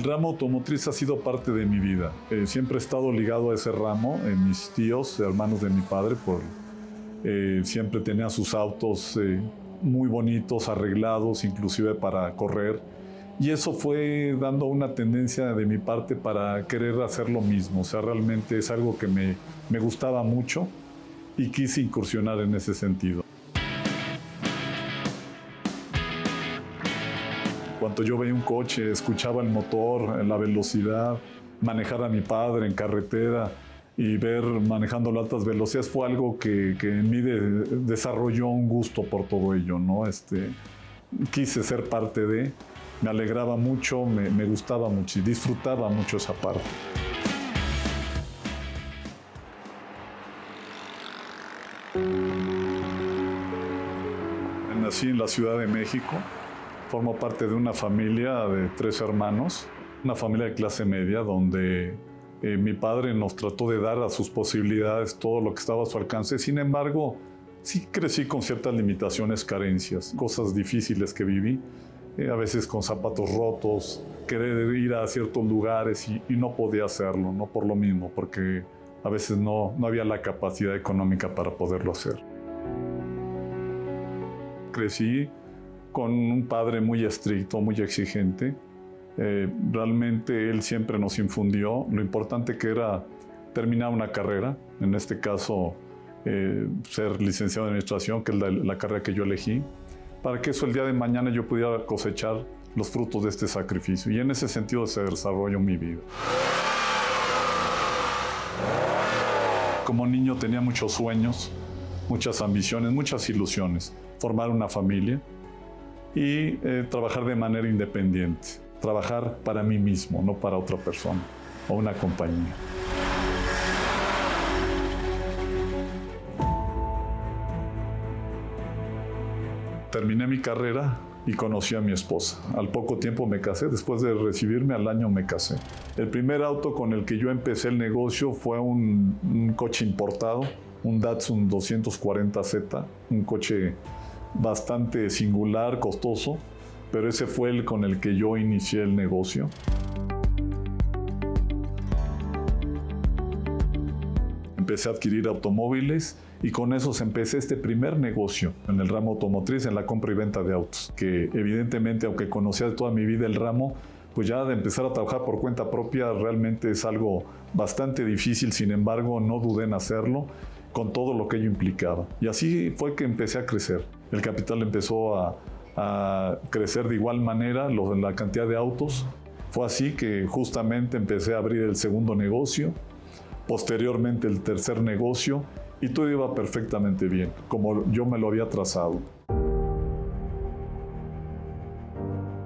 El ramo automotriz ha sido parte de mi vida. Siempre he estado ligado a ese ramo. Mis tíos, hermanos de mi padre, siempre tenían sus autos muy bonitos, arreglados, inclusive para correr. Y eso fue dando una tendencia de mi parte para querer hacer lo mismo. O sea, realmente es algo que me gustaba mucho y quise incursionar en ese sentido. Cuando yo veía un coche, escuchaba el motor, la velocidad, manejar a mi padre en carretera y ver manejándolo a altas velocidades fue algo que en mí desarrolló un gusto por todo ello, ¿no? Quise ser parte de, me alegraba mucho, me gustaba mucho y disfrutaba mucho esa parte. Nací en la Ciudad de México. Formo parte de una familia de 3 hermanos, una familia de clase media donde mi padre nos trató de dar a sus posibilidades todo lo que estaba a su alcance. Sin embargo, sí crecí con ciertas limitaciones, carencias, cosas difíciles que viví, a veces con zapatos rotos, querer ir a ciertos lugares y no podía hacerlo, no por lo mismo, porque a veces no había la capacidad económica para poderlo hacer. Crecí con un padre muy estricto, muy exigente. Realmente él siempre nos infundió lo importante que era terminar una carrera, en este caso ser licenciado en administración, que es la carrera que yo elegí, para que eso el día de mañana yo pudiera cosechar los frutos de este sacrificio. Y en ese sentido se desarrolló mi vida. Como niño tenía muchos sueños, muchas ambiciones, muchas ilusiones. Formar una familia y trabajar de manera independiente. Trabajar para mí mismo, no para otra persona o una compañía. Terminé mi carrera y conocí a mi esposa. Al poco tiempo me casé, después de recibirme al año me casé. El primer auto con el que yo empecé el negocio fue un coche importado, un Datsun 240Z, un coche bastante singular, costoso, pero ese fue el con el que yo inicié el negocio. Empecé a adquirir automóviles y con esos empecé este primer negocio en el ramo automotriz, en la compra y venta de autos, que evidentemente, aunque conocía de toda mi vida el ramo, pues ya de empezar a trabajar por cuenta propia realmente es algo bastante difícil. Sin embargo, no dudé en hacerlo con todo lo que ello implicaba. Y así fue que empecé a crecer. El capital empezó a crecer de igual manera, la cantidad de autos. Fue así que justamente empecé a abrir el segundo negocio, posteriormente el tercer negocio, y todo iba perfectamente bien, como yo me lo había trazado.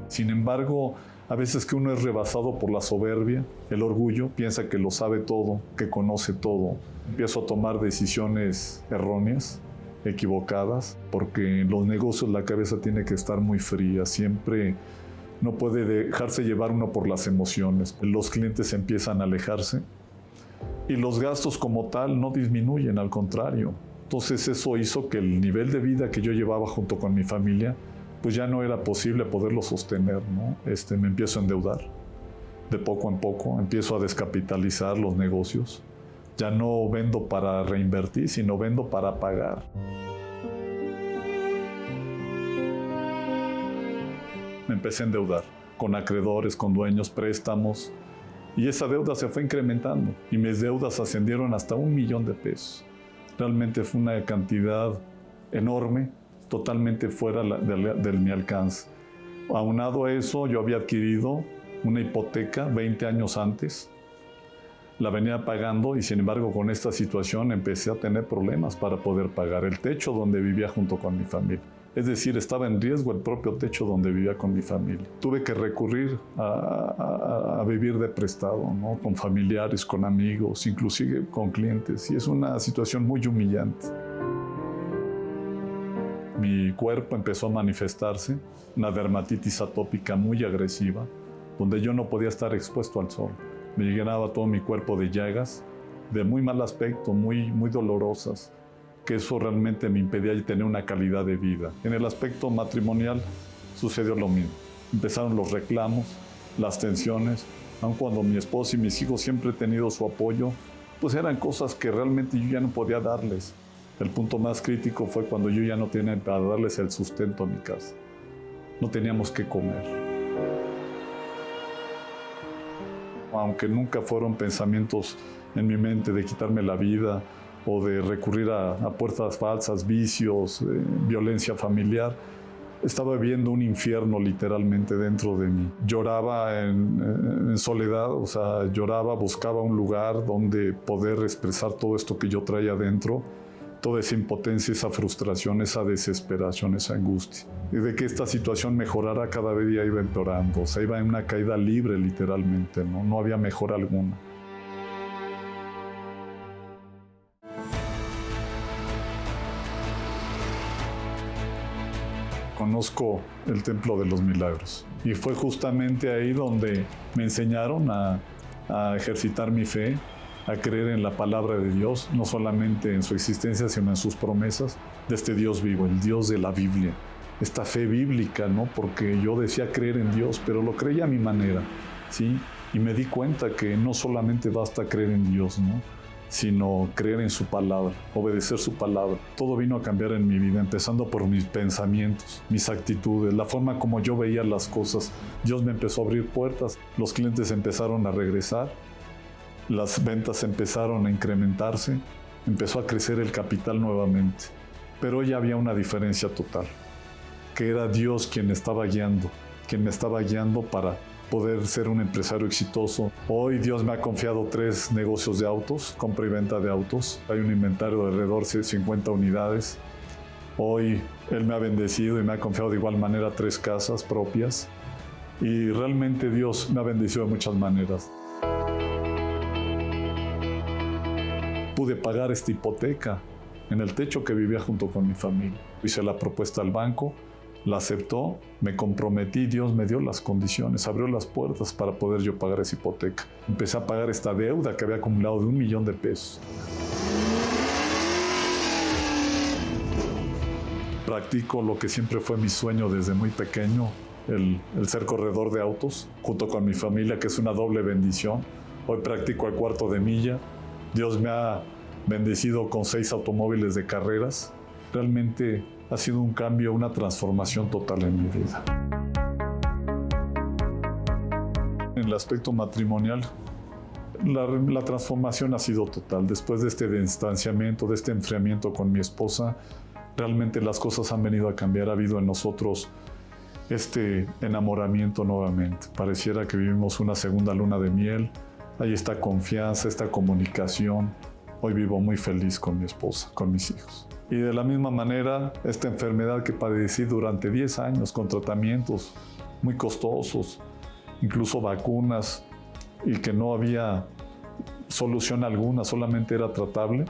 Sin embargo, a veces que uno es rebasado por la soberbia, el orgullo, piensa que lo sabe todo, que conoce todo. Empiezo a tomar decisiones erróneas, equivocadas, porque en los negocios la cabeza tiene que estar muy fría, siempre no puede dejarse llevar uno por las emociones. Los clientes empiezan a alejarse y los gastos como tal no disminuyen, al contrario. Entonces eso hizo que el nivel de vida que yo llevaba junto con mi familia, pues ya no era posible poderlo sostener, ¿no? Me empiezo a endeudar de poco en poco, empiezo a descapitalizar los negocios. Ya no vendo para reinvertir, sino vendo para pagar. Me empecé a endeudar con acreedores, con dueños, préstamos, y esa deuda se fue incrementando y mis deudas ascendieron hasta $1,000,000. Realmente fue una cantidad enorme, totalmente fuera de mi alcance. Aunado a eso, yo había adquirido una hipoteca 20 años antes, la venía pagando y sin embargo con esta situación empecé a tener problemas para poder pagar el techo donde vivía junto con mi familia. Es decir, estaba en riesgo el propio techo donde vivía con mi familia. Tuve que recurrir a vivir de prestado, ¿no? Con familiares, con amigos, inclusive con clientes. Y es una situación muy humillante. Mi cuerpo empezó a manifestarse, una dermatitis atópica muy agresiva, donde yo no podía estar expuesto al sol. Me llenaba todo mi cuerpo de llagas, de muy mal aspecto, muy dolorosas, que eso realmente me impedía tener una calidad de vida. En el aspecto matrimonial sucedió lo mismo. Empezaron los reclamos, las tensiones, aun cuando mi esposa y mis hijos siempre he tenido su apoyo, pues eran cosas que realmente yo ya no podía darles. El punto más crítico fue cuando yo ya no tenía para darles el sustento a mi casa. No teníamos qué comer. Aunque nunca fueron pensamientos en mi mente de quitarme la vida o de recurrir a puertas falsas, vicios, violencia familiar, estaba viviendo un infierno literalmente dentro de mí. Lloraba en soledad, o sea, lloraba, buscaba un lugar donde poder expresar todo esto que yo traía dentro, toda esa impotencia, esa frustración, esa desesperación, esa angustia. Y de que esta situación mejorara cada día iba empeorando, o sea, iba en una caída libre literalmente, no había mejora alguna. Conozco el Templo de los Milagros y fue justamente ahí donde me enseñaron a ejercitar mi fe, a creer en la palabra de Dios, no solamente en su existencia, sino en sus promesas de este Dios vivo, el Dios de la Biblia. Esta fe bíblica, ¿no? Porque yo decía creer en Dios, pero lo creía a mi manera, ¿sí? Y me di cuenta que no solamente basta creer en Dios, ¿no? Sino creer en su palabra, obedecer su palabra. Todo vino a cambiar en mi vida, empezando por mis pensamientos, mis actitudes, la forma como yo veía las cosas. Dios me empezó a abrir puertas, los clientes empezaron a regresar, las ventas empezaron a incrementarse, empezó a crecer el capital nuevamente. Pero ya había una diferencia total, que era Dios quien me estaba guiando para poder ser un empresario exitoso. Hoy Dios me ha confiado 3 negocios de autos, compra y venta de autos. Hay un inventario de alrededor de 50 unidades. Hoy Él me ha bendecido y me ha confiado de igual manera 3 casas propias. Y realmente Dios me ha bendecido de muchas maneras. Pude pagar esta hipoteca en el techo que vivía junto con mi familia. Hice la propuesta al banco, la aceptó, me comprometí, Dios me dio las condiciones, abrió las puertas para poder yo pagar esa hipoteca. Empecé a pagar esta deuda que había acumulado de $1,000,000. Practico lo que siempre fue mi sueño desde muy pequeño, el ser corredor de autos, junto con mi familia, que es una doble bendición. Hoy practico el cuarto de milla. Dios me ha bendecido con 6 automóviles de carreras. Realmente ha sido un cambio, una transformación total en mi vida. En el aspecto matrimonial, la transformación ha sido total. Después de este distanciamiento, de este enfriamiento con mi esposa, realmente las cosas han venido a cambiar. Ha habido en nosotros este enamoramiento nuevamente. Pareciera que vivimos una segunda luna de miel. Hay esta confianza, esta comunicación. Hoy vivo muy feliz con mi esposa, con mis hijos. Y de la misma manera, esta enfermedad que padecí durante 10 años con tratamientos muy costosos, incluso vacunas, y que no había solución alguna, solamente era tratable,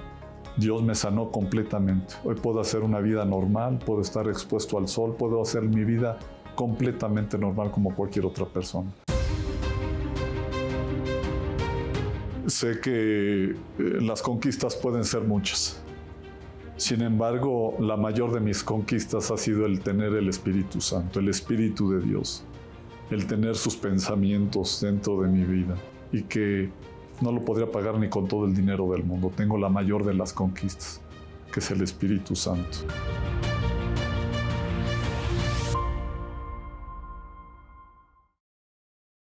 Dios me sanó completamente. Hoy puedo hacer una vida normal, puedo estar expuesto al sol, puedo hacer mi vida completamente normal como cualquier otra persona. Sé que las conquistas pueden ser muchas. Sin embargo, la mayor de mis conquistas ha sido el tener el Espíritu Santo, el Espíritu de Dios, el tener sus pensamientos dentro de mi vida y que no lo podría pagar ni con todo el dinero del mundo. Tengo la mayor de las conquistas, que es el Espíritu Santo.